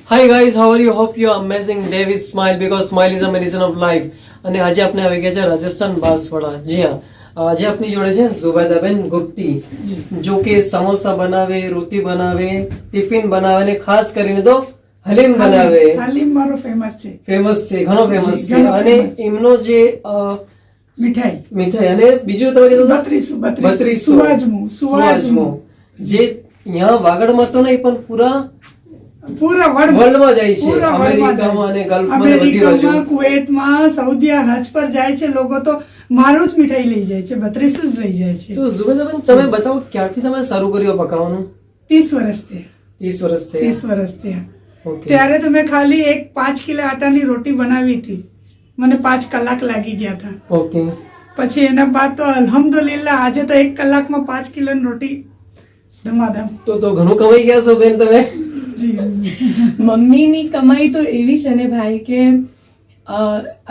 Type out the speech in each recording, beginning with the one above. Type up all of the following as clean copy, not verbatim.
Hi guys, how are you? Hope you are amazing. Day with smile because smile is a medicine of life. અને આજે આપણે આવી ગયા છે રાજસ્થાન બાંસવાડા. જી હા, આજે આપની જોડે છે ઝુબૈદાબેન ગુપ્તી, જો કે સમોસા બનાવે, રોટી બનાવે, ટિફિન બનાવે અને ખાસ કરીને તો હલીમ બનાવે. હલીમ મારો ફેમસ છે, ઘણો ફેમસ છે. અને એમનો જે મીઠાઈ અને બીજું તમે કીધું બત્રીસો સુવાજમો, જે અહીંયા વાગડમાં તો નહીં પણ પૂરા વર્લ્ડમાં જાય છે. અમેરિકામાં અને ગલ્ફમાં ને બધી બાજુ, કુવૈતમાં, સાઉદી હજ પર જાય છે લોકો, તો મારું જ મીઠાઈ લઈ જાય છે, 32 જ લઈ જાય છે. તો ઝુબૈદાબેન, તમે બતાવો ક્યારથી તમે શરૂ કર્યું પકાવવાનું? 30 વર્ષથી. 30 વર્ષથી. ત્યારે તો મેં ખાલી 5 કિલો આટાની રોટી બનાવી હતી, મને 5 કલાક લાગી ગયા હતા. ઓકે. પછી એના બાદ તો અલ્હમ્દુલિલ્લાહ આજે તો 1 કલાકમાં 5 કિલોની રોટી ધમાધમ. તો ઘણું કમાઈ ગયા છો બેન તમે. મમ્મીની કમાઈ તો એવી છે ને ભાઈ કે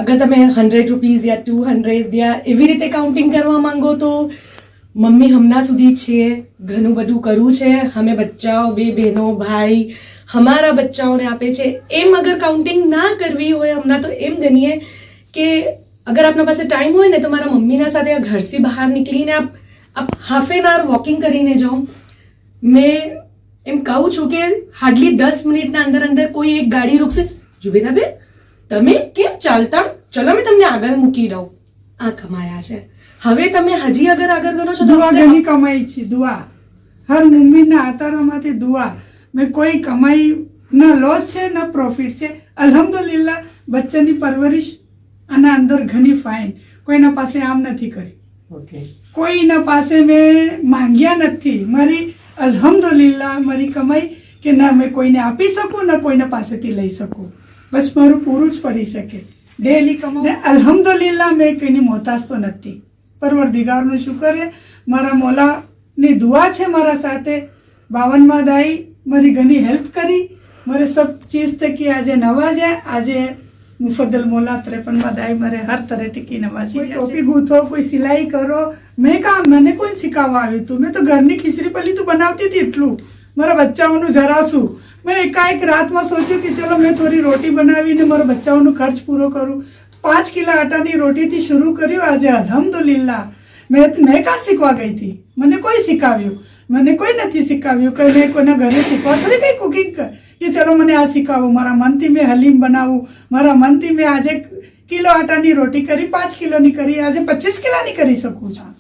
અગર તમે 100 રૂપીઝ યા 200 યા એવી રીતે કાઉન્ટિંગ કરવા માંગો તો મમ્મી હમણાં સુધી છે, ઘણું બધું કરવું છે. અમે બચ્ચાઓ, 2 બહેનો, ભાઈ, હમારા બચ્ચાઓને આપે છે. એમ અગર કાઉન્ટિંગ ના કરવી હોય હમણાં, તો એમ ગણીએ કે અગર આપના પાસે ટાઈમ હોય ને તો મારા મમ્મીના સાથે ઘરથી બહાર નીકળીને આપ હાફ એન આવર વોકિંગ કરીને જાઓ. મેં એમ કહું છું કે હાર્ડલી 10 મિનિટના અંદર કોઈ એક ગાડી રૂકશે, ઝુબૈદાબેન તમે કેમ ચાલતા, ચલો મેં તમને આગળ મૂકી દઉં. આ કમાયા છે. હવે તમે હજી અગર આગળ કરો છો તો દુઆ ઘણી કમાઈ છે. દુઆ હર મુમિનના આતારોમાંથી દુઆ. મેં કોઈ કમાઈ ના લોસ છે ના પ્રોફિટ છે. અલ્હમ્દુલિલ્લાહ બચ્ચાની પરવરિશ આના અંદર ઘણી ફાઇન. કોઈના પાસે આમ નથી કરી, કોઈના પાસે મેં માંગ્યા નથી. મારી અલ્હમ્દુલિલ્લાહ મારી કમાઈ કે ના મેં કોઈને આપી શકું ના કોઈના પાસેથી લઈ શકું, બસ મારું પૂરું જ પડી શકે. ડેલી કમાવું. અલ્હમ્દુલિલ્લાહ મેં કોઈની મોહતાજ તો નથી. પરવરદિગારનો શુકર છે, મારા મોલાની દુઆ છે મારા સાથે. 52માં દાઈ મારી ઘણી હેલ્પ કરી, મારે સબ ચીજ તકી આજે નવાજ્યા. આજે મુફદ્દલ મોલા 53માં દાઈ મારે હર તરહથી કી નવાજી. ટોપી ગૂંથો, કોઈ સિલાઈ કરો, મેં કહા મને કોઈ શીખવવા આવ્યું તું? મેં તો ઘરની ખીચડી પલી તું બનાવતી હતી એટલું, મારા બચ્ચાઓનું જરાશું. મેં એકાએક રાતમાં સોચ્યું કે ચલો મેં થોડી રોટી બનાવીને મારા બચ્ચાઓનો ખર્ચ પૂરો કરું. 5 કિલો આટાની રોટીથી શરૂ કર્યું. આજે અલ્હમ્દુલિલ્લાહ મેં કાં શીખવા ગઈ હતી? મને કોઈ શીખવ્યું? મને કોઈ નથી શીખવ્યું. કે મેં કોઈના ઘરે શીખવા થોડી કઈ કુકિંગ કર કે ચલો મને આ શીખવું. મારા મનથી મેં હલીમ બનાવું, મારા મનથી મેં આજે કિલો આટાની રોટી કરી, 5 કિલોની કરી, આજે 25 કિલોની કરી શકું છું.